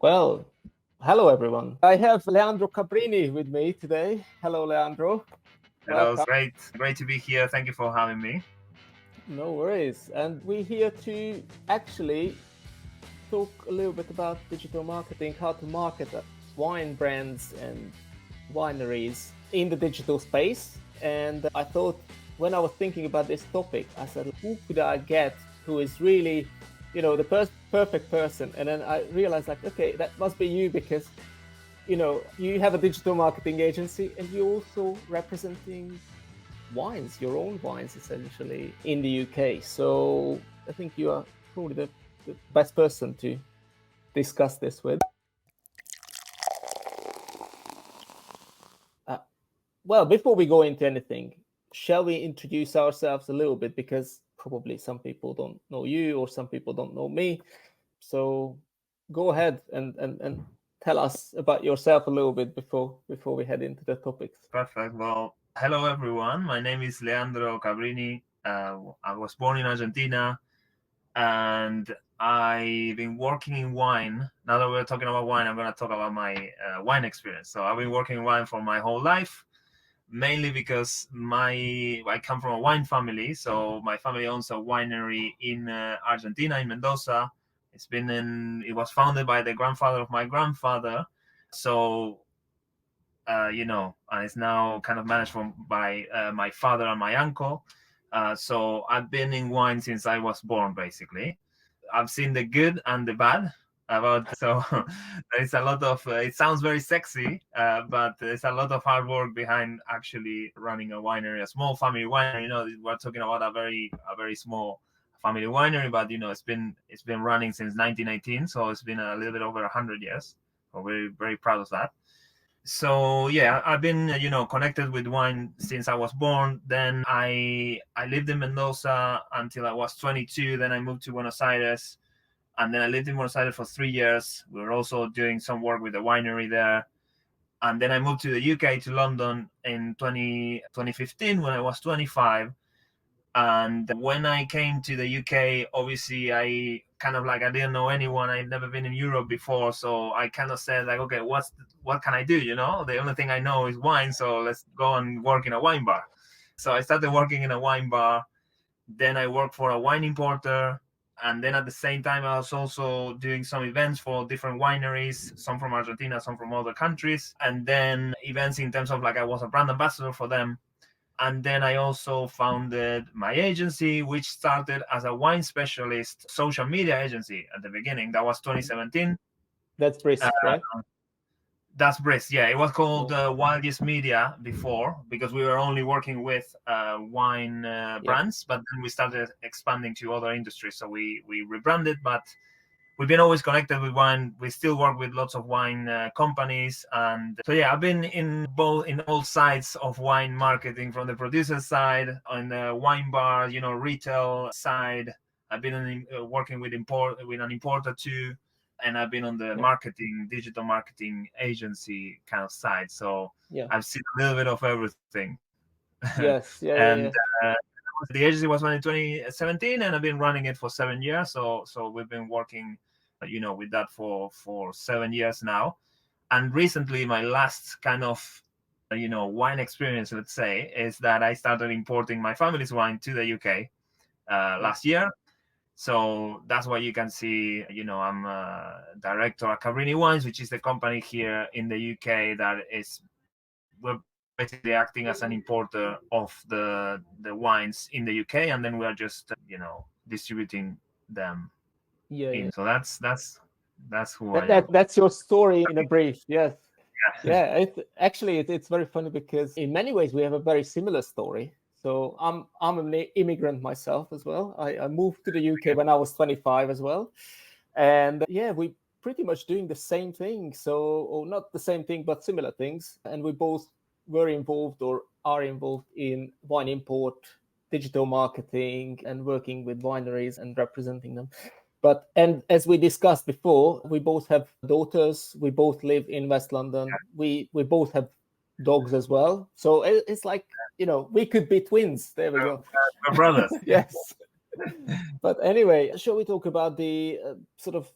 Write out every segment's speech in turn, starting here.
Well, hello everyone. I have Leandro Cabrini with me today. Hello, Leandro. Hello, it's great to be here. Thank you for having me. No worries. And we're here to actually talk a little bit about digital marketing, how to market wine brands and wineries in the digital space. And I thought when I was thinking about this topic, I said, who could I get who is really, the perfect person? And then I realized okay, that must be you because, you have a digital marketing agency and you're also representing wines, your own wines, essentially, in the UK. So I think you are probably the best person to discuss this with. Well, before we go into anything, shall we introduce ourselves a little bit? Because probably some people don't know you or some people don't know me. So go ahead and tell us about yourself a little bit before we head into the topics. Perfect. Well, hello everyone. My name is Leandro Cabrini. I was born in Argentina, and I've been working in wine. Now that we're talking about wine, I'm going to talk about my wine experience. So I've been working in wine for my whole life, mainly because I come from a wine family. So my family owns a winery in Argentina, in Mendoza. It was founded by the grandfather of my grandfather. So, and it's now kind of managed by my father and my uncle. So I've been in wine since I was born, basically. I've seen the good and the bad so it's a lot of, it sounds very sexy, but there's a lot of hard work behind actually running a winery, a small family winery. We're talking about a very small family winery, but it's been running since 1918, so it's been a little bit over 100 years. So we're very proud of that. So yeah, I've been connected with wine since I was born. Then I lived in Mendoza until I was 22. Then I moved to Buenos Aires, and then I lived in Buenos Aires for 3 years. We were also doing some work with the winery there. And then I moved to the UK, to London, in 2015 when I was 25. And when I came to the UK, obviously I didn't know anyone. I'd never been in Europe before. So I kind of said okay, what can I do? The only thing I know is wine. So let's go and work in a wine bar. So I started working in a wine bar. Then I worked for a wine importer. And then at the same time, I was also doing some events for different wineries, some from Argentina, some from other countries. And then events in terms of I was a brand ambassador for them. And then I also founded my agency, which started as a wine specialist social media agency at the beginning. That was 2017. That's Brisk, right? That's Brisk, yeah. It was called Wildest Media before, because we were only working with wine brands, but then we started expanding to other industries. So we rebranded, but we've been always connected with wine. We still work with lots of wine companies. And so, yeah, I've been in all sides of wine marketing, from the producer side, on the wine bar, retail side. I've been working with an importer too. And I've been on the marketing, digital marketing agency kind of side. So I've seen a little bit of everything. Yes. The agency was running in 2017, and I've been running it for 7 years. So we've been working, with that for 7 years now. And recently, my last kind of, wine experience, let's say, is that I started importing my family's wine to the UK last year. So that's why you can see, I'm a director at Cabrini Wines, which is the company here in the UK we're basically acting as an importer of the wines in the UK, and then we are just, distributing them. Yeah. So that's who I am. That's your story in a brief. Yes. Yeah. It's very funny because in many ways we have a very similar story. So I'm an immigrant myself as well. I moved to the UK when I was 25 as well. And we pretty much doing the same thing. Or not the same thing, but similar things. And we both were involved or are involved in wine import, digital marketing, and working with wineries and representing them. And as we discussed before, we both have daughters. We both live in West London. We both have dogs as well. So it's we could be twins. There we go. We're brothers. Yes. But anyway, shall we talk about the sort of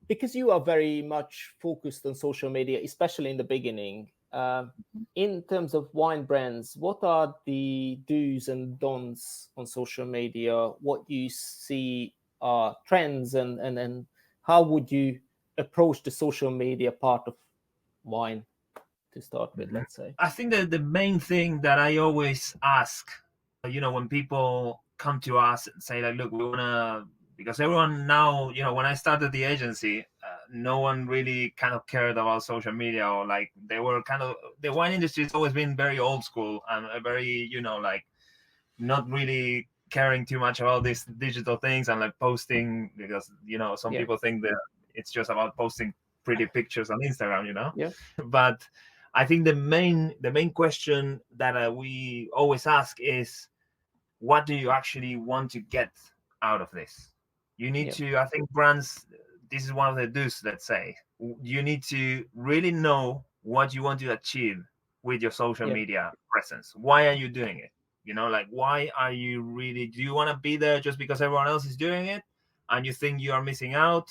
because you are very much focused on social media, especially in the beginning, in terms of wine brands, what are the do's and don'ts on social media? What you see are trends, and how would you approach the social media part of wine to start with, let's say? I think that the main thing that I always ask, when people come to us and say, like, look, we want to, because everyone now, when I started the agency, no one really kind of cared about social media, or like they were kind of, the wine industry has always been very old school and a very, like not really caring too much about these digital things and like posting, because, some people think that it's just about posting pretty pictures on Instagram, Yeah. But I think the main question that we always ask is, what do you actually want to get out of this? You need to, I think brands, this is one of the do's, let's say. You need to really know what you want to achieve with your social media presence. Why are you doing it? Like, why are you really, do you want to be there just because everyone else is doing it and you think you are missing out?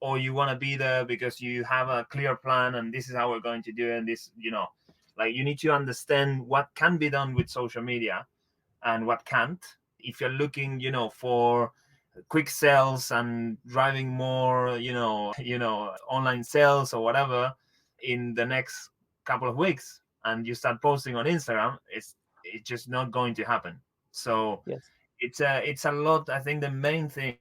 Or you want to be there because you have a clear plan and this is how we're going to do it, and this, like, you need to understand what can be done with social media and what can't. If you're looking, for quick sales and driving more, online sales or whatever in the next couple of weeks, and you start posting on Instagram, it's just not going to happen. So it's a lot. I think the main thing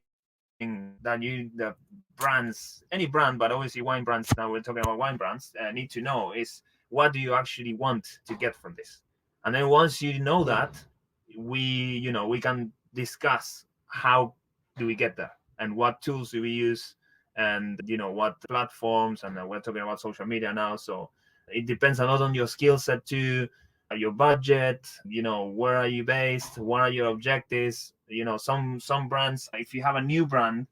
that the brands, any brand, but obviously wine brands, now we're talking about wine brands, need to know is, what do you actually want to get from this? And then once you know that, we can discuss how do we get there and what tools do we use, and what platforms, and we're talking about social media now, so it depends a lot on your skill set too, your budget, where are you based, what are your objectives. Some brands, if you have a new brand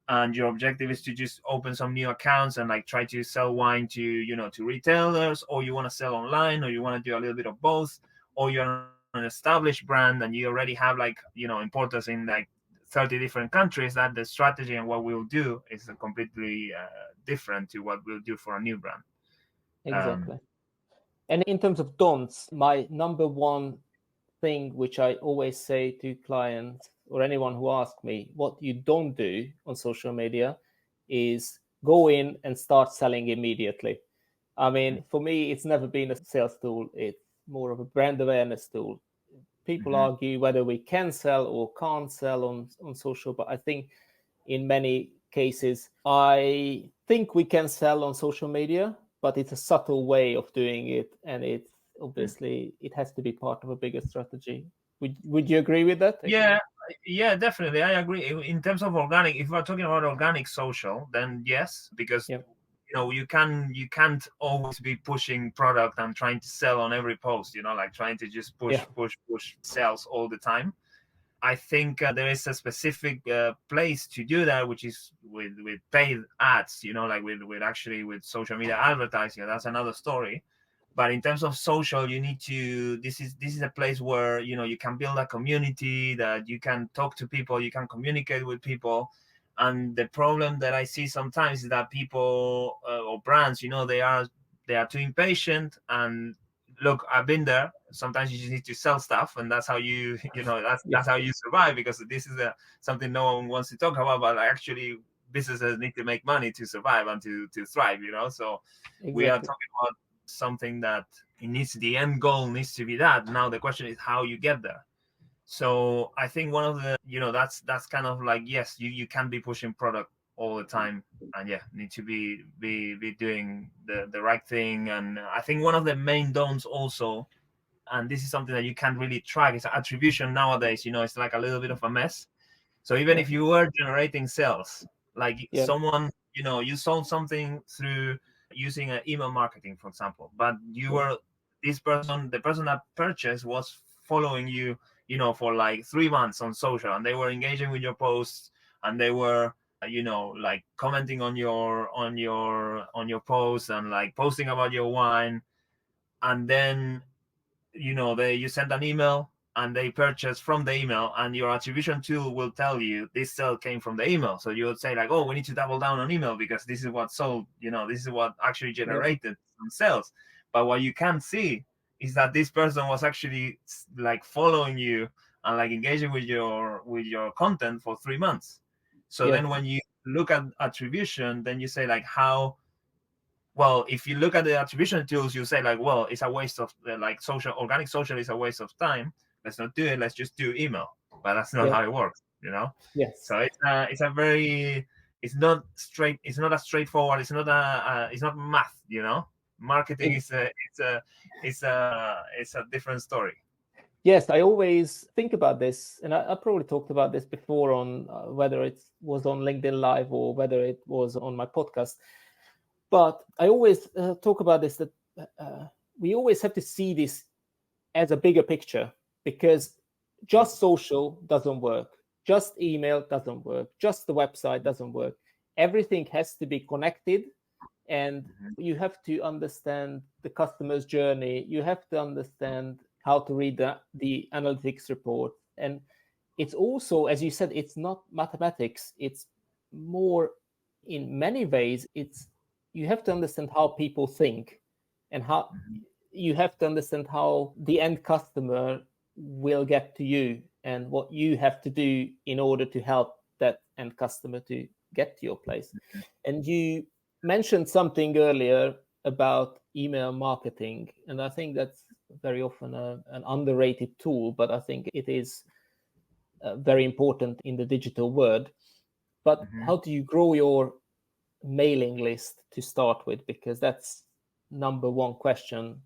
and your objective is to just open some new accounts and like try to sell wine to to retailers, or you want to sell online, or you want to do a little bit of both, or you're an established brand and you already have like importers in like 30 different countries, that the strategy and what we'll do is completely different to what we'll do for a new brand. Exactly. And in terms of don'ts, my number one thing which I always say to clients or anyone who asks me, what you don't do on social media is go in and start selling immediately. I mean, for me, it's never been a sales tool. It's more of a brand awareness tool. People argue whether we can sell or can't sell on social, but I think in many cases, I think we can sell on social media, but it's a subtle way of doing it, and it's obviously it has to be part of a bigger strategy. Would you agree with that? Yeah, definitely, I agree. In terms of organic, if we're talking about organic social, then yes, because you can't always be pushing product and trying to sell on every post, like trying to just push sales all the time. I think there is a specific place to do that, which is with paid ads, like with social media advertising. That's another story. But in terms of social, you need to, this is a place where, you can build a community, that you can talk to people, you can communicate with people. And the problem that I see sometimes is that people or brands, they are too impatient. And look, I've been there. Sometimes you just need to sell stuff, and that's how you, that's how you survive, because this is something no one wants to talk about, but actually businesses need to make money to survive and to thrive, So we are talking about something that the end goal needs to be that. Now the question is how you get there. So I think one of the, that's kind of like, yes, you can be pushing product all the time, and need to be doing the right thing. And I think one of the main don'ts also, and this is something that you can't really track, is attribution nowadays. It's like a little bit of a mess. So even if you were generating sales, like someone, you sold something through using an email marketing, for example, but you were the person that purchased was following you, for like 3 months on social, and they were engaging with your posts, and they were like commenting on your posts, and like posting about your wine. And then you send an email and they purchase from the email, and your attribution tool will tell you this sale came from the email. So you would say like, oh, we need to double down on email because this is what sold, this is what actually generated some sales. But what you can't see is that this person was actually like following you and like engaging with your content for 3 months. So then when you look at attribution, then you say like well, if you look at the attribution tools, you say like, well, it's a waste of like organic social is a waste of time. Let's not do it. Let's just do email. But that's not how it works, Yes. So it's not as straightforward. It's not math, Marketing is a different story. Yes, I always think about this, and I probably talked about this before on whether it was on LinkedIn Live or whether it was on my podcast. But I always talk about this, that we always have to see this as a bigger picture, because just social doesn't work. Just email doesn't work. Just the website doesn't work. Everything has to be connected, and you have to understand the customer's journey. You have to understand how to read the analytics report. And it's also, as you said, it's not mathematics. It's more, in many ways, you have to understand how people think, and how you have to understand how the end customer will get to you and what you have to do in order to help that end customer to get to your place. And you mentioned something earlier about email marketing, and I think that's very often an underrated tool, but I think it is very important in the digital world. But how do you grow your mailing list to start with? Because that's number one question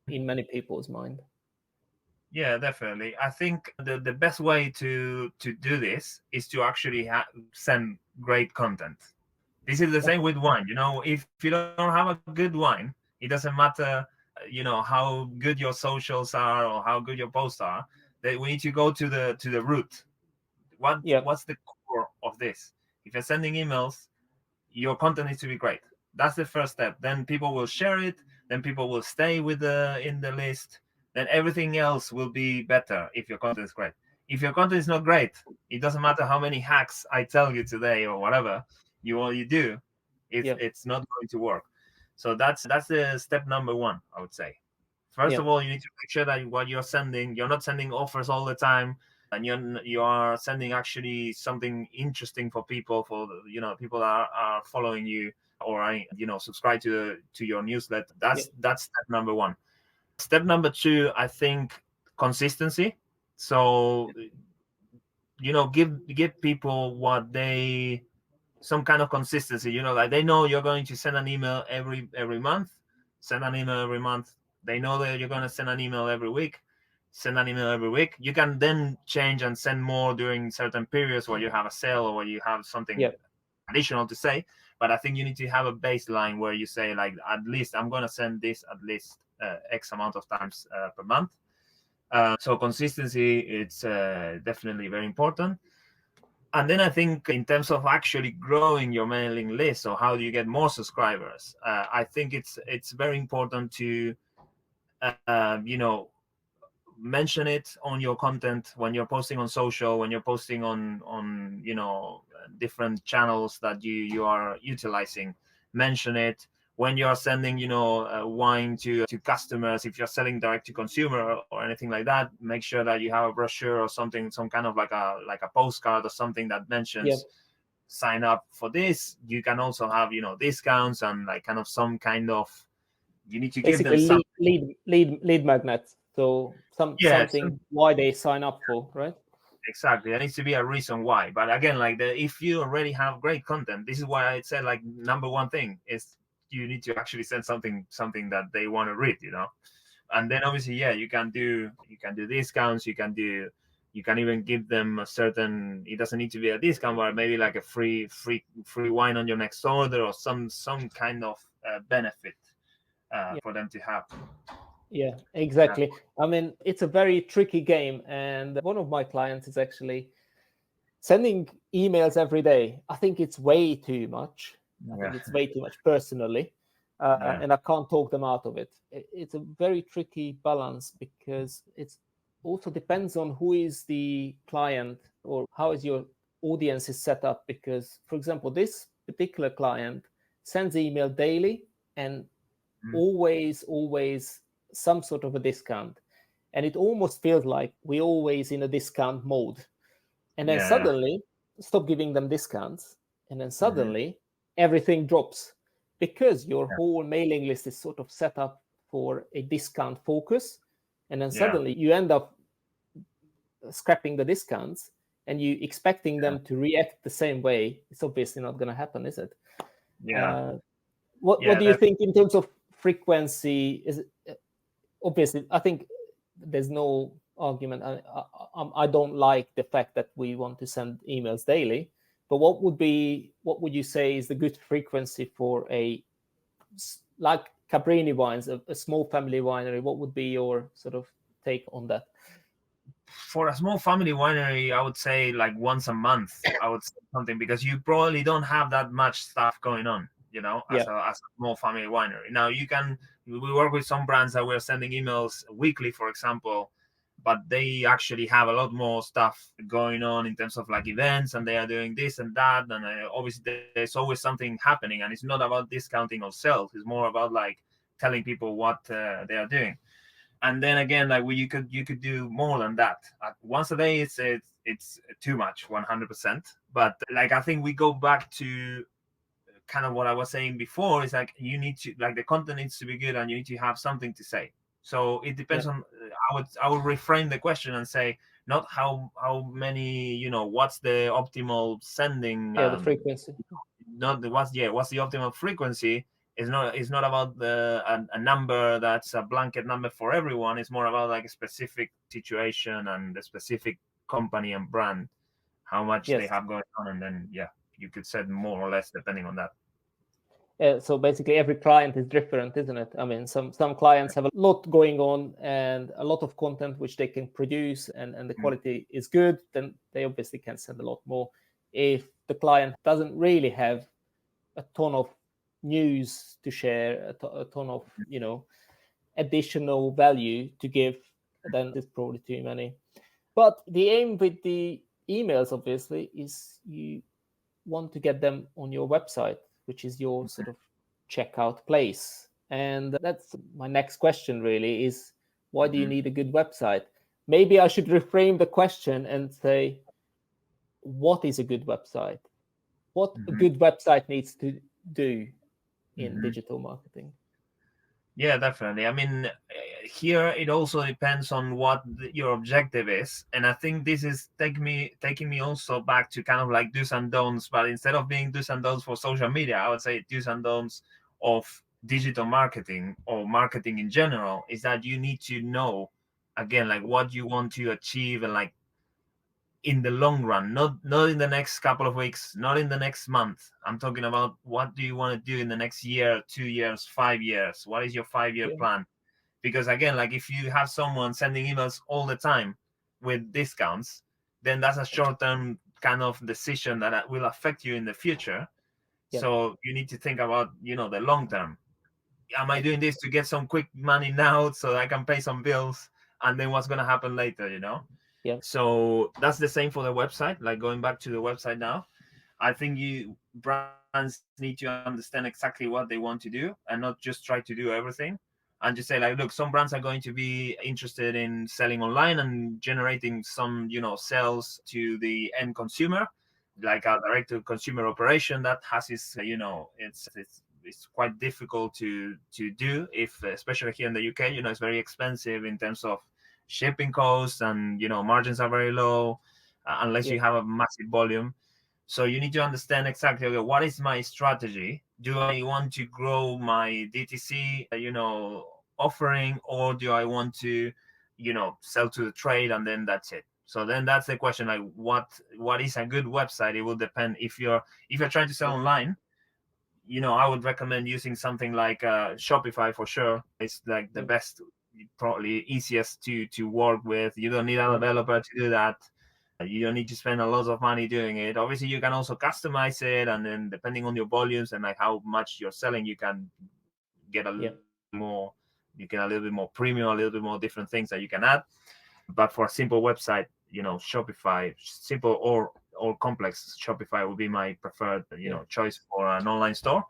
in many people's mind. Yeah, definitely. I think the best way to do this is to actually send great content. This is the same with wine. If you don't have a good wine, it doesn't matter, how good your socials are or how good your posts are. That we need to go to the root. What's the core of this? If you're sending emails, your content needs to be great. That's the first step. Then people will share it. Then people will stay in the list. Then everything else will be better if your content is great. If your content is not great, it doesn't matter how many hacks I tell you today or whatever you do, it's not going to work. So that's the step number one, I would say. First of all, you need to make sure that what you're sending, you're not sending offers all the time, and you are sending actually something interesting for people, people that are following you or subscribe to your newsletter. That's step number one. Step number two, I think, consistency. So give people some kind of consistency. Like they know you're going to send an email every month. Send an email every month. They know that you're going to send an email every week. Send an email every week. You can then change and send more during certain periods where you have a sale or where you have something additional to say. But I think you need to have a baseline where you say, like, at least I'm going to send this at least X amount of times per month. So consistency, it's definitely very important. And then I think in terms of actually growing your mailing list, or how do you get more subscribers, I think it's very important to mention it on your content when you're posting on social, when you're posting on different channels that you are utilizing. Mention it when you're sending wine to customers. If you're selling direct to consumer or anything like that, make sure that you have a brochure or something, some kind of like a postcard or something that mentions sign up for this. You can also have discounts and like kind of some kind of, you need to basically give them lead magnets. So something why they sign up for, right? Exactly. There needs to be a reason why. But again, if you already have great content, this is why I said, like, number one thing is you need to actually send something that they want to read, And then obviously, you can do discounts. You can even give them a certain, it doesn't need to be a discount, but maybe like a free wine on your next order, or some kind of benefit for them to have. Yeah, exactly. I mean, it's a very tricky game. And one of my clients is actually sending emails every day. I think it's way too much. I think it's way too much personally. And I can't talk them out of it. It's a very tricky balance, because it's also depends on who is the client or how is your audience is set up. Because, for example, this particular client sends email daily and always some sort of a discount. And it almost feels like we're always in a discount mode. And then suddenly stop giving them discounts. And then suddenly everything drops because your whole mailing list is sort of set up for a discount focus. And then suddenly you end up scrapping the discounts and you expecting them to react the same way. It's obviously not going to happen, is it? What do you think in terms of frequency? Is it, obviously, I think there's no argument. I don't like the fact that we want to send emails daily, but what would you say is the good frequency for a, like Cabrini Wines, a small family winery? What would be your sort of take on that? For a small family winery, I would say like once a month. I would say something, because you probably don't have that much stuff going on, as a small family winery. Now we work with some brands that we're sending emails weekly, for example, but they actually have a lot more stuff going on in terms of like events, and they are doing this and that, and obviously there's always something happening, and it's not about discounting or sales. It's more about like telling people what they are doing. And then again, like you could do more than that. Once a day, it's too much, 100%. But like I think we go back to kind of what I was saying before. Is like you need to, like, the content needs to be good, and you need to have something to say. So it depends on. I would reframe the question and say not how many, what's the optimal sending. The frequency. Not what's the optimal frequency. It's not about a number that's a blanket number for everyone. It's more about like a specific situation and the specific company and brand, how much they have going on, and then you could set more or less depending on that. So basically every client is different, isn't it? I mean, some clients have a lot going on and a lot of content which they can produce, and the quality is good, then they obviously can send a lot more. If the client doesn't really have a ton of news to share, a ton of additional value to give, then it's probably too many. But the aim with the emails obviously is you want to get them on your website, which is your sort of checkout place. And that's my next question really, is why do you need a good website? Maybe I should reframe the question and say, what is a good website? What a good website needs to do in digital marketing? Yeah, definitely. I mean, here it also depends on what your objective is, and I think this is taking me also back to kind of like do's and don'ts. But instead of being do's and don'ts for social media, I would say do's and don'ts of digital marketing or marketing in general. Is that you need to know, again, like what you want to achieve, and like in the long run, not in the next couple of weeks, not in the next month. I'm talking about what do you want to do in the next year, 2 years, 5 years? What is your 5-year plan? Because again, like if you have someone sending emails all the time with discounts, then that's a short-term kind of decision that will affect you in the future. So you need to think about, the long term. Am I doing this to get some quick money now so I can pay some bills, and then what's going to happen later, So that's the same for the website. Like going back to the website now, I think brands need to understand exactly what they want to do and not just try to do everything. And just say like, look, some brands are going to be interested in selling online and generating some, sales to the end consumer, like a direct to consumer operation that has its, it's quite difficult to do, if especially here in the UK, it's very expensive in terms of shipping costs, and margins are very low unless you have a massive volume. So you need to understand exactly, okay, what is my strategy? Do I want to grow my DTC offering, or do I want to sell to the trade and then that's it? So then that's the question, like what is a good website? It will depend. If you're trying to sell online, I would recommend using something like Shopify for sure. It's like the best, probably easiest to work with. You don't need a developer to do that. You don't need to spend a lot of money doing it. Obviously, you can also customize it, and then depending on your volumes and like how much you're selling, you can get a little more. You can a little bit more premium, a little bit more different things that you can add. But for a simple website, Shopify, simple or complex, Shopify would be my preferred, choice for an online store.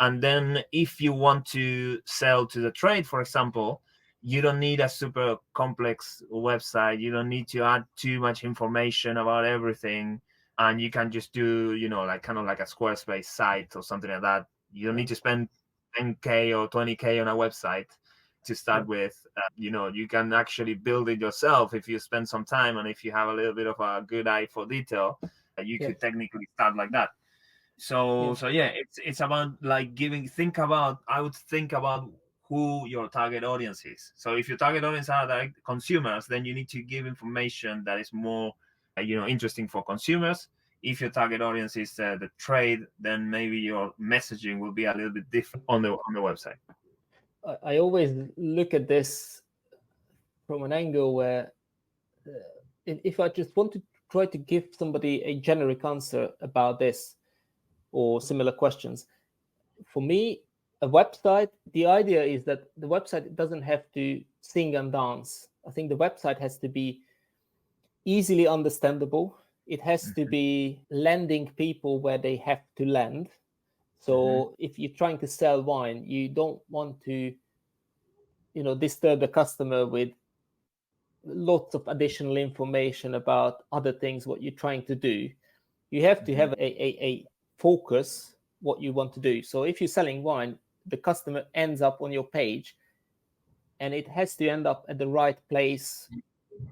And then if you want to sell to the trade, for example, you don't need a super complex website. You don't need to add too much information about everything. And you can just do, kind of like a Squarespace site or something like that. You don't need to spend 10K or 20K on a website to start with. You can actually build it yourself if you spend some time, and if you have a little bit of a good eye for detail, you could technically start like that. So it's about like I would think about who your target audience is. So if your target audience are direct consumers, then you need to give information that is more interesting for consumers. If your target audience is the trade, then maybe your messaging will be a little bit different on the website. I always look at this from an angle where if I just want to try to give somebody a generic answer about this or similar questions, for me, a website, the idea is that the website doesn't have to sing and dance. I think the website has to be easily understandable. It has to be landing people where they have to land. So if you're trying to sell wine, you don't want to, disturb the customer with lots of additional information about other things, what you're trying to do. You have to have a focus what you want to do. So if you're selling wine, the customer ends up on your page, and it has to end up at the right place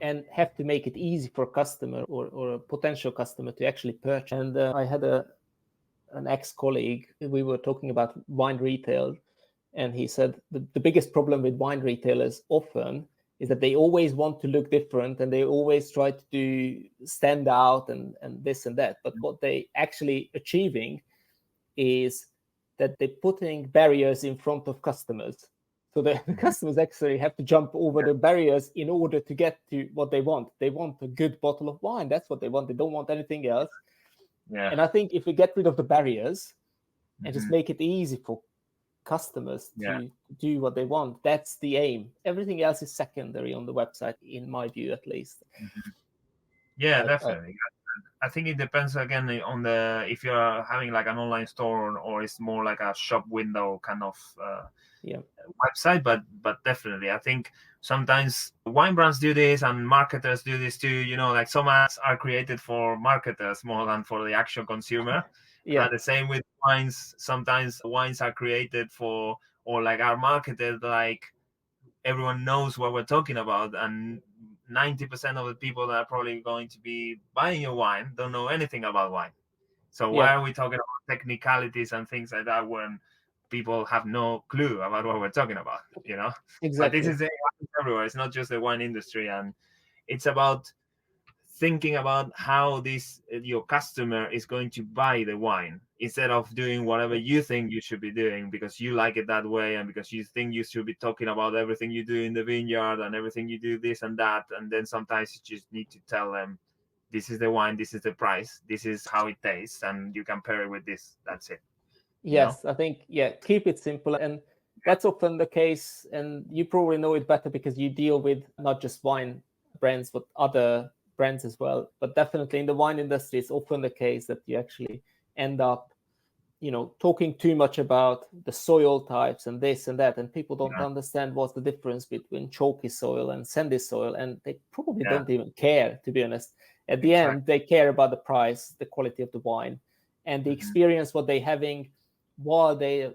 and have to make it easy for a customer or a potential customer to actually purchase. And I had an ex-colleague, we were talking about wine retail, and he said the biggest problem with wine retailers often is that they always want to look different, and they always try to stand out and this and that. But what they actually achieving is that they're putting barriers in front of customers. So the customers actually have to jump over the barriers in order to get to what they want. They want a good bottle of wine. That's what they want. They don't want anything else. Yeah. And I think if we get rid of the barriers and just make it easy for customers to do what they want, that's the aim. Everything else is secondary on the website, in my view, at least. Yeah, definitely. I think it depends again on if you're having like an online store or it's more like a shop window kind of website. But definitely, I think sometimes wine brands do this and marketers do this too. Like some ads are created for marketers more than for the actual consumer. And the same with wines. Sometimes wines are created for, or like are marketed like everyone knows what we're talking about, and 90% of the people that are probably going to be buying your wine don't know anything about wine. So why are we talking about technicalities and things like that when people have no clue about what we're talking about? Exactly. But this is everywhere. It's not just the wine industry, and it's about thinking about how your customer is going to buy the wine, instead of doing whatever you think you should be doing because you like it that way, and because you think you should be talking about everything you do in the vineyard and everything you do this and that. And then sometimes you just need to tell them, this is the wine, this is the price, this is how it tastes, and you can pair it with this. That's it. Yes, I think, keep it simple. And that's often the case. And you probably know it better because you deal with not just wine brands, but other brands as well. But definitely in the wine industry, it's often the case that you actually end up, talking too much about the soil types and this and that. And people don't understand what's the difference between chalky soil and sandy soil. And they probably don't even care, to be honest. At the end, they care about the price, the quality of the wine, and the experience, what they're having while they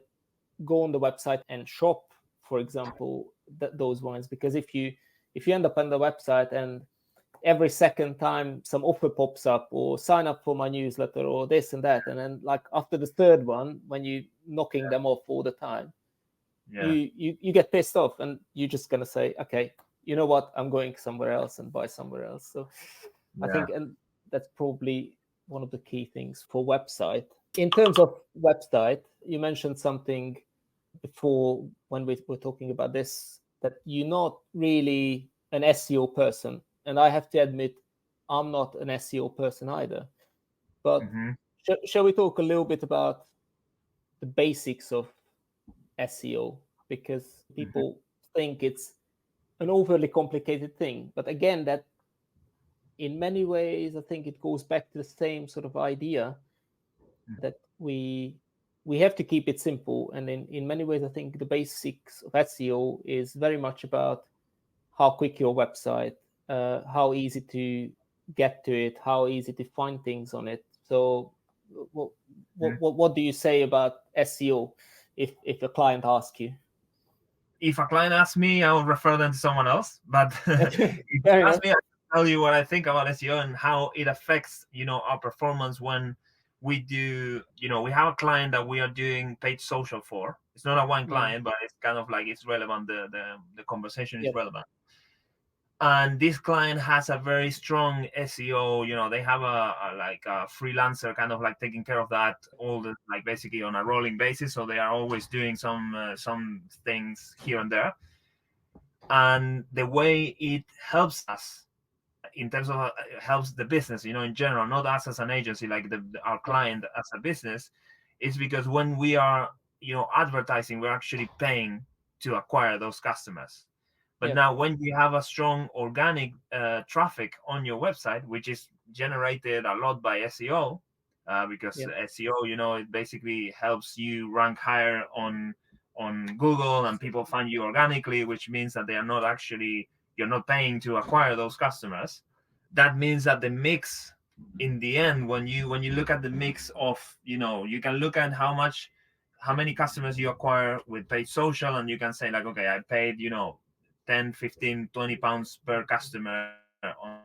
go on the website and shop, for example, those wines. Because if you end up on the website and every second time some offer pops up, or sign up for my newsletter, or this and that, and then like after the third one, when you're knocking them off all the time, you get pissed off, and you're just going to say, okay, you know what, I'm going somewhere else and buy somewhere else. So I think, and that's probably one of the key things for website. In terms of website, you mentioned something before when we were talking about this, that you're not really an SEO person. And I have to admit, I'm not an SEO person either. But shall we talk a little bit about the basics of SEO? Because people think it's an overly complicated thing. But again, that in many ways, I think it goes back to the same sort of idea that we have to keep it simple. And in many ways, I think the basics of SEO is very much about how quick your website, how easy to get to it, how easy to find things on it. So what do you say about SEO if a client asks you? If a client asks me, I will refer them to someone else. But if you ask me, I can tell you what I think about SEO and how it affects, our performance when we do, we have a client that we are doing paid social for. It's not a wine client, but it's kind of like it's relevant. The conversation is relevant. And this client has a very strong SEO. They have a freelancer kind of like taking care of that like basically on a rolling basis. So they are always doing some things here and there. And the way it helps us in terms of helps the business, in general, not us as an agency, like our client as a business, is because when we are, advertising, we're actually paying to acquire those customers. But now when you have a strong organic traffic on your website, which is generated a lot by SEO, because SEO, it basically helps you rank higher on Google, and people find you organically, which means that you're not paying to acquire those customers. That means that the mix in the end, when you look at the mix of, you can look at how many customers you acquire with paid social, and you can say like, okay, I paid, 10, 15, 20 pounds per customer on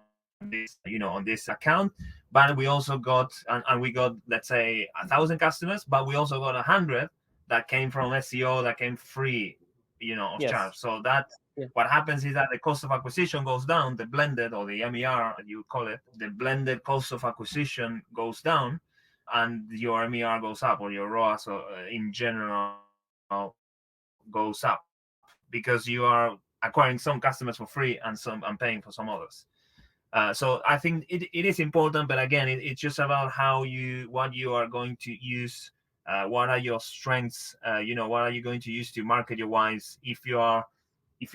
this account. But we also got, and we got, let's say 1,000 customers, but we also got 100 that came from SEO, that came free, of charge. So that what happens is that the cost of acquisition goes down, the blended, or the MER, you call it, the blended cost of acquisition goes down, and your MER goes up, or your ROAS in general goes up, because you are acquiring some customers for free and paying for some others. So I think it is important, but again, it's just about what you are going to use, what are your strengths, what are you going to use to market your wines. If you're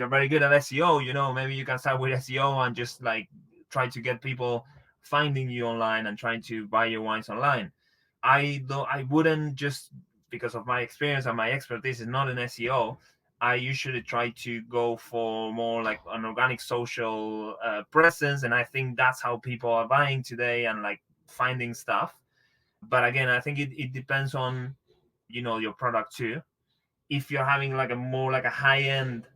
very good at SEO, maybe you can start with SEO and just like try to get people finding you online and trying to buy your wines online. I wouldn't, just because of my experience and my expertise is not in SEO, I usually try to go for more like an organic social presence, and I think that's how people are buying today and like finding stuff. But again, I think it depends on your product too. If you're having like a high-end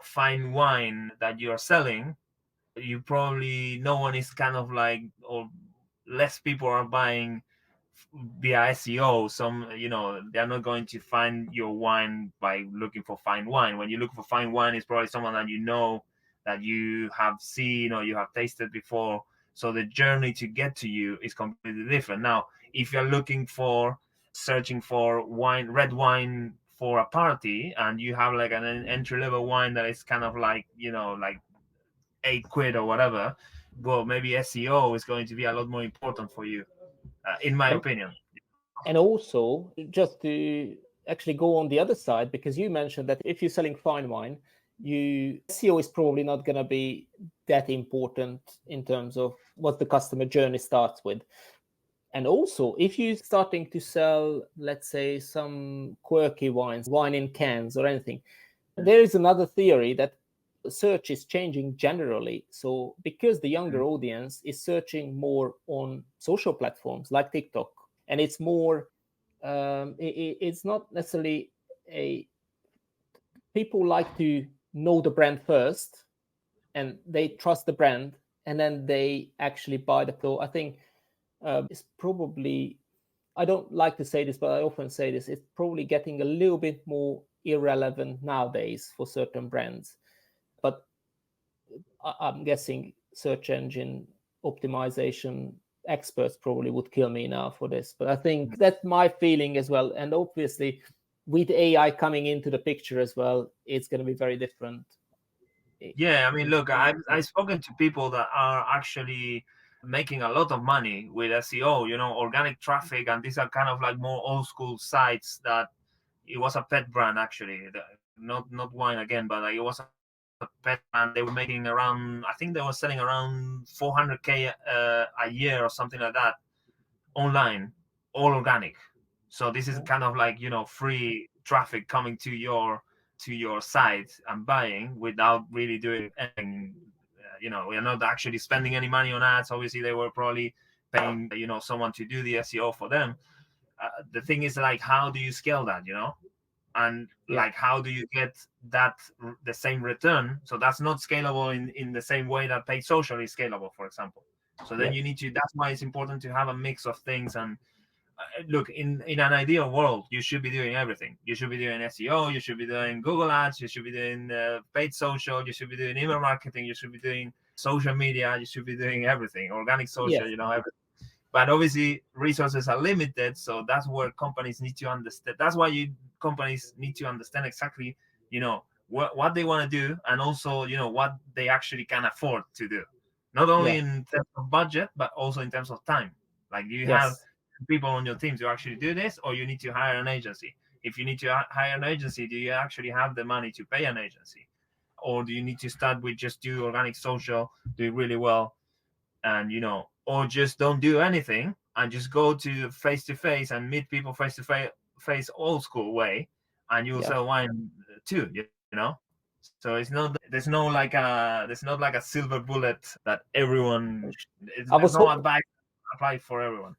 fine wine that you're selling, you probably, no one is kind of like, or less people are buying via SEO. They're not going to find your wine by looking for fine wine. When you look for fine wine, it's probably someone that that you have seen or you have tasted before. So the journey to get to you is completely different. Now, if you're searching for red wine for a party, and you have like an entry-level wine that is kind of like, like £8 or whatever, well, maybe SEO is going to be a lot more important for you, in my opinion. And also, just to actually go on the other side, because you mentioned that if you're selling fine wine, SEO is probably not going to be that important in terms of what the customer journey starts with. And also, if you're starting to sell, let's say, some quirky wines, wine in cans or anything, there is another theory that search is changing generally. So because the younger audience is searching more on social platforms like TikTok, and it's more, it's not necessarily people like to know the brand first, and they trust the brand, and then they actually buy the flow. I think it's probably, I don't like to say this, but I often say this, it's probably getting a little bit more irrelevant nowadays for certain brands. But I'm guessing search engine optimization experts probably would kill me now for this. But I think that's my feeling as well. And obviously, with AI coming into the picture as well, it's going to be very different. Yeah, I mean, look, I've spoken to people that are actually making a lot of money with SEO, organic traffic, and these are kind of like more old school sites that it was a pet brand actually, not wine again, but like it was a pet, and they were making around, I think they were selling around 400K a year or something like that online, all organic. So this is kind of like, free traffic coming to your site and buying without really doing anything. We're not actually spending any money on ads. Obviously, they were probably paying, someone to do the SEO for them. The thing is, like, how do you scale that, and like, how do you get that the same return? So that's not scalable in the same way that paid social is scalable, for example. So then you need to, that's why it's important to have a mix of things. And look, in an ideal world, you should be doing everything. You should be doing SEO, you should be doing Google ads, you should be doing paid social, you should be doing email marketing, you should be doing social media, you should be doing everything, organic social, everything. But obviously resources are limited, so that's where companies need to understand. That's why companies need to understand exactly, what they want to do, and also, what they actually can afford to do. Not only in terms of budget, but also in terms of time. Like, do you have people on your team to actually do this, or you need to hire an agency? If you need to hire an agency, do you actually have the money to pay an agency? Or do you need to start with just do organic social, do it really well, and, or just don't do anything and just go to face-to-face and meet people face-to-face old school way, and you'll sell wine too, So it's not, there's not like a silver bullet that everyone, there's no advice applied for everyone.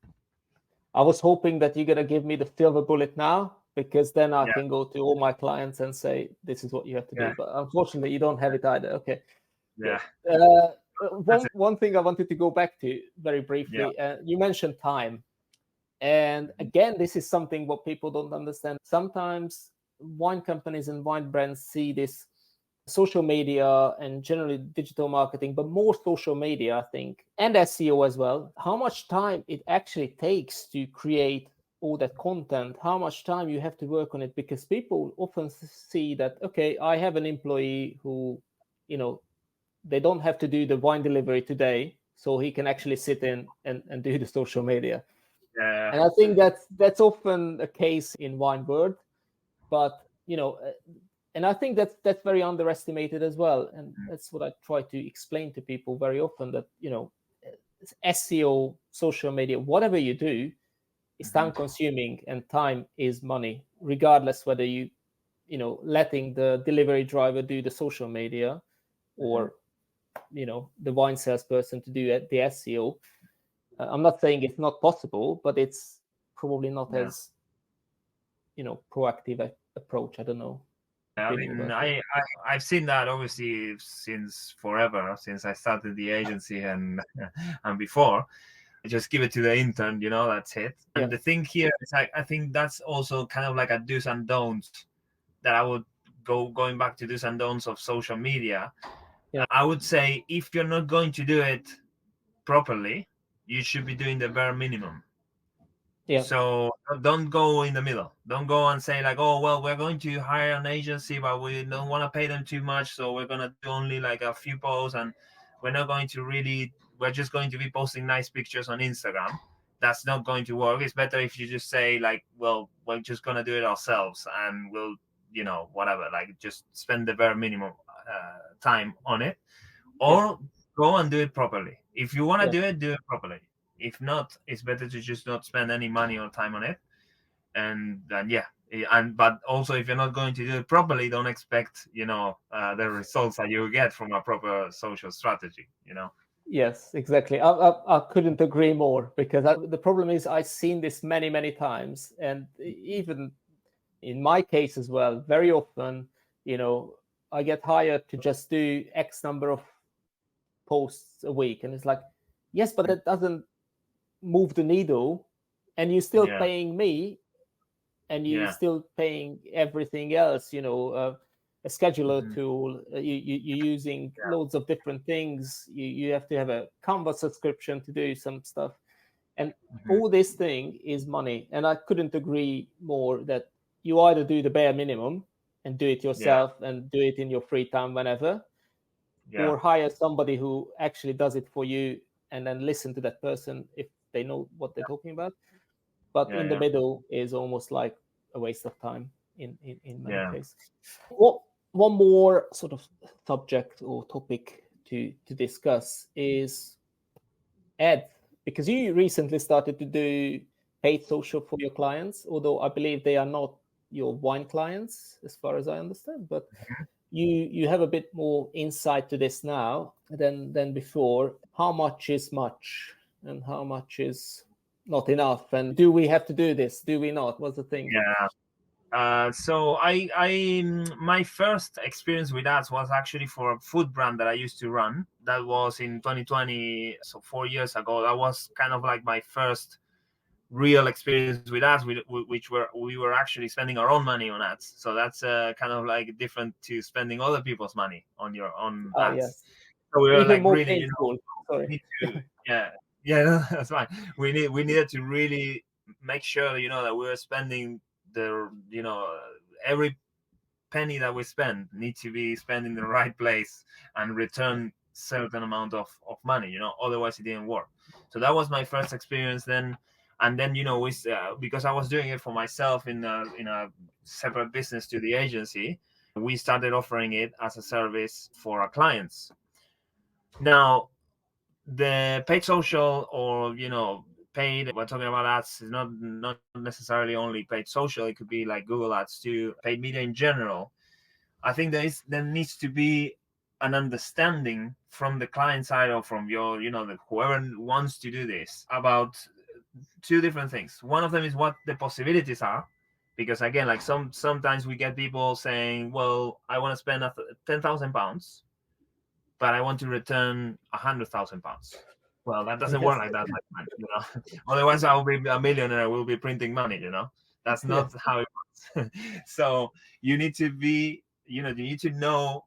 I was hoping that you're going to give me the silver bullet now, because then I can go to all my clients and say, this is what you have to do. But unfortunately, you don't have it either. Okay. One thing I wanted to go back to very briefly, you mentioned time. And again, this is something what people don't understand. Sometimes wine companies and wine brands see this social media and generally digital marketing, but more social media, I think, and SEO as well. How much time it actually takes to create all that content, how much time you have to work on it, because people often see that, okay, I have an employee who, they don't have to do the wine delivery today, so he can actually sit in and do the social media. And I think that's often the case in wine world, but and I think that's very underestimated as well. And that's what I try to explain to people very often, that SEO, social media, whatever you do, is time consuming, and time is money, regardless whether you letting the delivery driver do the social media, or the wine salesperson to do the SEO. I'm not saying it's not possible, but it's probably not as proactive approach. I don't know. I mean, I've seen that obviously since forever, since I started the agency and before. I just give it to the intern, that's it. And the thing here is, I think that's also kind of like a do's and don'ts that I would going back to do's and don'ts of social media. I would say, if you're not going to do it properly, you should be doing the bare minimum. So don't go in the middle. Don't go and say like, oh, well, we're going to hire an agency, but we don't want to pay them too much, so we're going to do only like a few posts, and we're just going to be posting nice pictures on Instagram. That's not going to work. It's better if you just say like, well, we're just going to do it ourselves, and we'll, whatever, like, just spend the bare minimum time on it, or go and do it properly. If you want to do it properly. If not, it's better to just not spend any money or time on it. But also, if you're not going to do it properly, don't expect the results that you get from a proper social strategy. Yes, exactly. I couldn't agree more, because the problem is, I've seen this many times, and even in my case as well, very often, I get hired to just do X number of posts a week, and it's like, yes, but that doesn't move the needle, and you're still paying me, and you're still paying everything else, a scheduler tool, you're using loads of different things, you have to have a Canva subscription to do some stuff, and all this thing is money. And I couldn't agree more that you either do the bare minimum and do it yourself and do it in your free time whenever, or hire somebody who actually does it for you, and then listen to that person if they know what they're talking about. But in the middle is almost like a waste of time in many cases. one more sort of subject or topic to discuss is ads, because you recently started to do paid social for your clients, although I believe they are not your wine clients as far as I understand, but you have a bit more insight to this now than before. How much is much and how much is not enough, and do we have to do this, do we not? What's the thing? So my first experience with ads was actually for a food brand that I used to run. That was in 2020, so 4 years ago. That was kind of like my first real experience with ads, which we were actually spending our own money on ads. So that's kind of like different to spending other people's money on your own ads. Yes. So we were Even like more really, painful. Sorry. no, that's fine. We needed to really make sure, that we were spending every penny that we spend need to be spent in the right place and return certain amount of money, otherwise it didn't work. So that was my first experience then. And then, we because I was doing it for myself in a separate business to the agency, we started offering it as a service for our clients. Now, the paid social, or paid, we're talking about ads, is not necessarily only paid social. It could be like Google ads too, paid media in general. I think there needs to be an understanding from the client side, or from your, whoever wants to do this, about two different things. One of them is what the possibilities are, because again, like sometimes we get people saying, well, I want to spend £10,000, but I want to return £100,000. Well, that doesn't work like that, my friend. Otherwise, I will be a millionaire. We'll be printing money. That's not how it works. So you need to be, you need to know,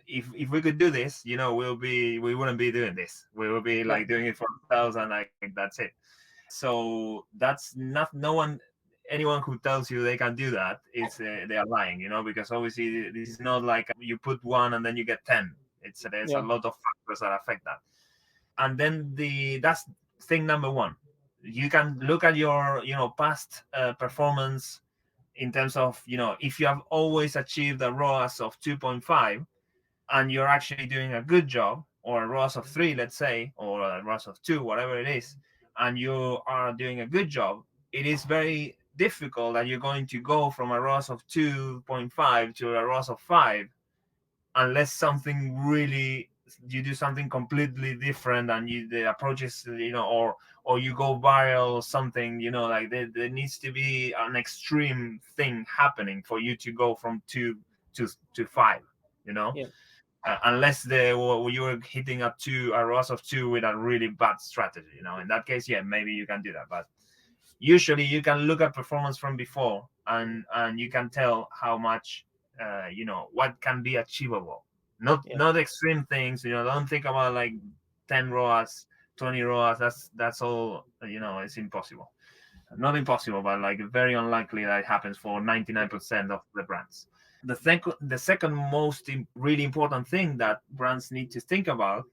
if we could do this, we wouldn't be doing this. We will be like doing it for ourselves, and like that's it. So that's not anyone who tells you they can do that, it's they are lying, because obviously this is not like you put one and then you get 10. There's a lot of factors that affect that. And then that's thing number one. You can look at your past performance in terms of if you have always achieved a ROAS of 2.5 and you're actually doing a good job, or a ROAS of 3, let's say, or a ROAS of 2, whatever it is, and you are doing a good job, it is very difficult that you're going to go from a ROAS of 2.5 to a ROAS of 5 unless you do something completely different, and the approach is, or you go viral or something, like there needs to be an extreme thing happening for you to go from 2 to 5, unless you were hitting a ROAS of 2 with a really bad strategy, in that case, maybe you can do that. But usually you can look at performance from before, and you can tell how much, what can be achievable. Not extreme things. Don't think about like 10 ROAS, 20 ROAS. That's all. It's impossible. Not impossible, but like very unlikely that it happens for 99% of the brands. The second most really important thing that brands need to think about,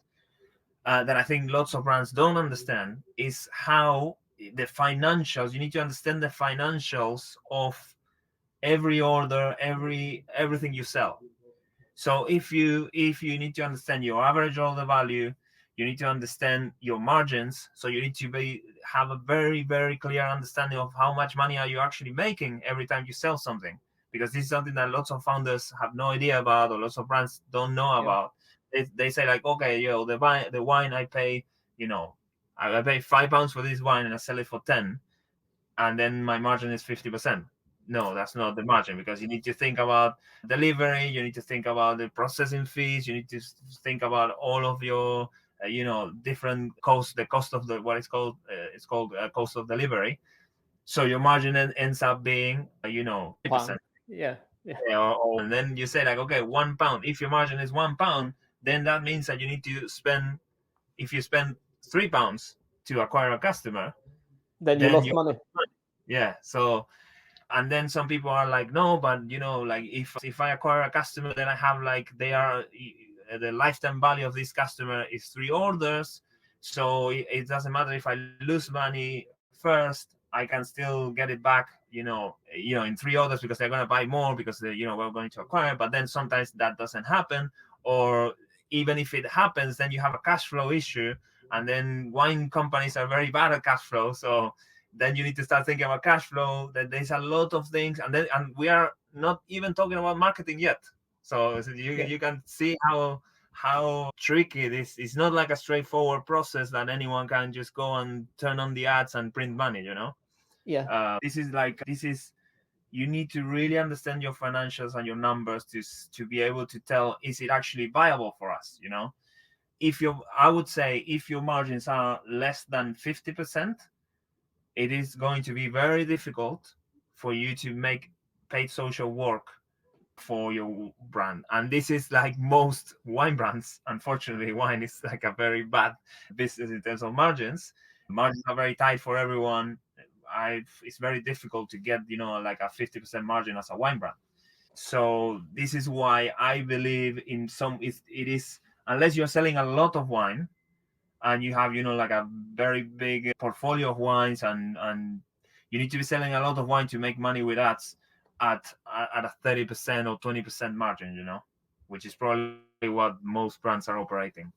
that I think lots of brands don't understand, is how the financials. You need to understand the financials of every order, everything you sell. So if you need to understand your average order value, you need to understand your margins. So you need to have a very, very clear understanding of how much money are you actually making every time you sell something, because this is something that lots of founders have no idea about, or lots of brands don't know about. They say like, okay, the wine I pay, I pay £5 for this wine and I sell it for 10, and then my margin is 50%. No, that's not the margin, because you need to think about delivery, you need to think about the processing fees, you need to think about all of your different costs, the cost of what it's called cost of delivery. So your margin ends up being 8%. And then you say like, okay, £1. If your margin is £1, then that means that you need to spend, if you spend £3 to acquire a customer, then you lost money. So, and then some people are like, no, but like if I acquire a customer, then I have like, the lifetime value of this customer is 3 orders, so it doesn't matter if I lose money first, I can still get it back in 3 orders because they're going to buy more because we're going to acquire. But then sometimes that doesn't happen, or even if it happens, then you have a cash flow issue, and then wine companies are very bad at cash flow. So then you need to start thinking about cash flow. That there's a lot of things, and we are not even talking about marketing yet. So you can see how tricky this is. Not like a straightforward process that anyone can just go and turn on the ads and print money. This is you need to really understand your financials and your numbers to be able to tell, is it actually viable for us? I would say if your margins are less than 50%, it is going to be very difficult for you to make paid social work for your brand. And this is like most wine brands. Unfortunately, wine is like a very bad business in terms of margins. Margins are very tight for everyone. It's very difficult to get like a 50% margin as a wine brand. So this is why I believe in it is, unless you're selling a lot of wine and you have like a very big portfolio of wines, and you need to be selling a lot of wine to make money with ads at a 30% or 20% margin, which is probably what most brands are operating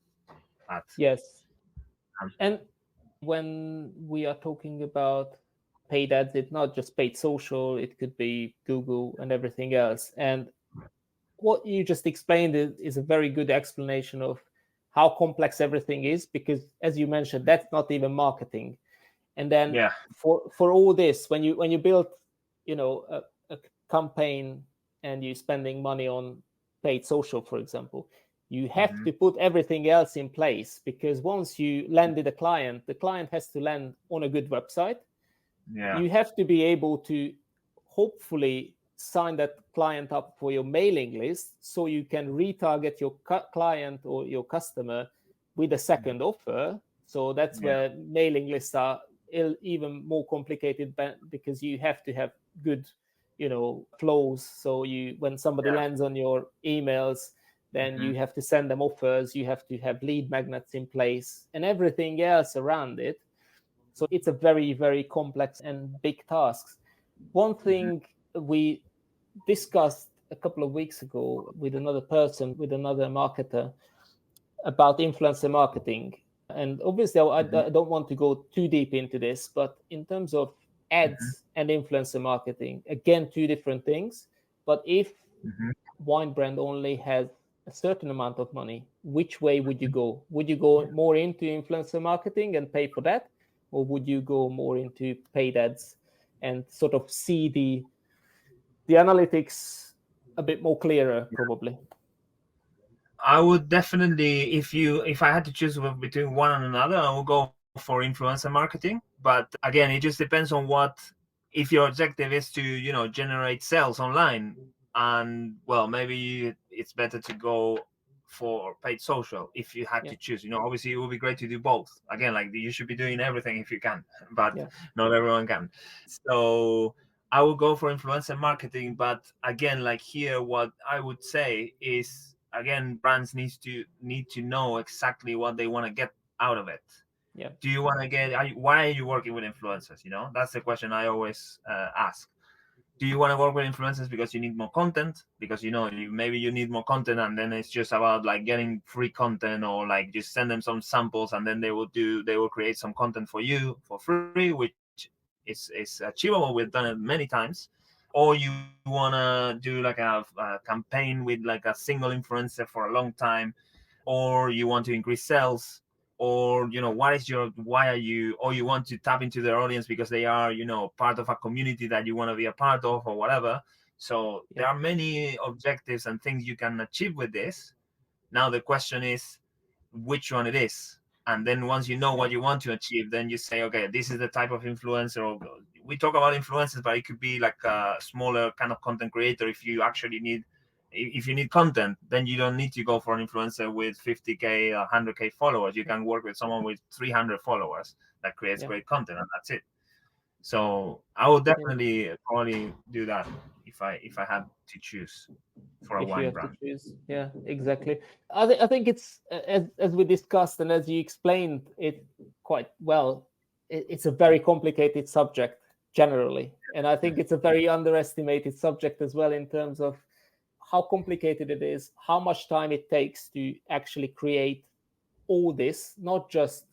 at. Yes. And when we are talking about paid ads, it's not just paid social, it could be Google and everything else. And what you just explained is a very good explanation of how complex everything is, because as you mentioned, that's not even marketing. And then for all this, when you build a campaign and you're spending money on paid social, for example, you have to put everything else in place, because once you landed a client, the client has to land on a good website. You have to be able to hopefully sign that client up for your mailing list, so you can retarget your client or your customer with a second offer. So that's where mailing lists are even more complicated, because you have to have good flows. So when somebody lands on your emails, then you have to send them offers, you have to have lead magnets in place and everything else around it. So it's a very, very complex and big task. One thing we discussed a couple of weeks ago with another marketer, about influencer marketing. And obviously, I don't want to go too deep into this, but in terms of ads and influencer marketing, again, two different things. But if wine brand only has a certain amount of money, which way would you go? Would you go more into influencer marketing and pay for that? Or would you go more into paid ads and sort of see the analytics a bit more clearer, probably? I would definitely, if I had to choose between one and another, I would go for influencer marketing. But again, it just depends on if your objective is to, generate sales online, and maybe it's better to go for paid social if you had to choose. Obviously it would be great to do both. Again, like you should be doing everything if you can, but not everyone can. So I would go for influencer marketing. But again, like here, what I would say is, again, brands need to know exactly what they want to get out of it. Do you want to why are you working with influencers? That's the question I always ask. Do you want to work with influencers because you need more content? Because maybe you need more content, and then it's just about like getting free content, or like just send them some samples, and then they will create some content for you for free, which is achievable. We've done it many times. Or you want to do like a campaign with like a single influencer for a long time, or you want to increase sales, or why are you, or you want to tap into their audience because they are part of a community that you want to be a part of, or whatever. So there are many objectives and things you can achieve with this. Now the question is which one it is. And then once you know what you want to achieve, then you say, okay, this is the type of influencer. We talk about influencers, but it could be like a smaller kind of content creator. If you need content, then you don't need to go for an influencer with 50K, 100K followers. You can work with someone with 300 followers that creates great content, and that's it. So I would definitely probably do that if I had to choose for a wine brand. Yeah, exactly. I think it's as we discussed and as you explained it quite well, it's a very complicated subject generally. And I think it's a very underestimated subject as well, in terms of how complicated it is, how much time it takes to actually create all this. Not just,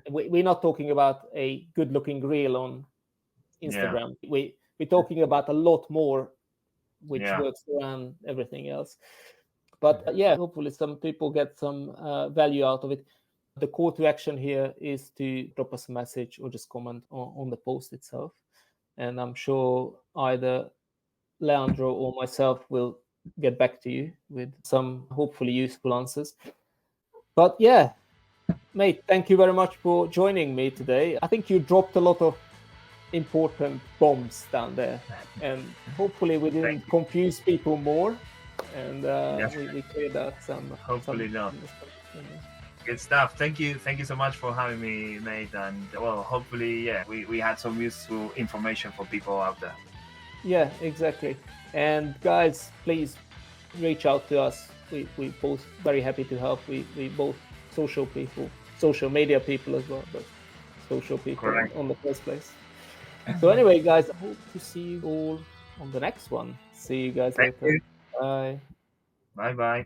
we're not talking about a good looking reel on Instagram. We're talking about a lot more, which works around everything else. But hopefully some people get some value out of it. The call to action here is to drop us a message or just comment on the post itself. And I'm sure either Leandro or myself will get back to you with some hopefully useful answers. But yeah, mate, thank you very much for joining me today. I think you dropped a lot of important bombs down there, and hopefully we didn't confuse people more, and we cleared out some. Hopefully not. Good stuff. Thank you so much for having me, mate. And well, hopefully, we had some useful information for people out there. Yeah, exactly. And guys, please reach out to us. We both very happy to help. We both social media people as well, but social people on the first place. So anyway, guys, I hope to see you all on the next one. See you guys later. You. Bye. Bye.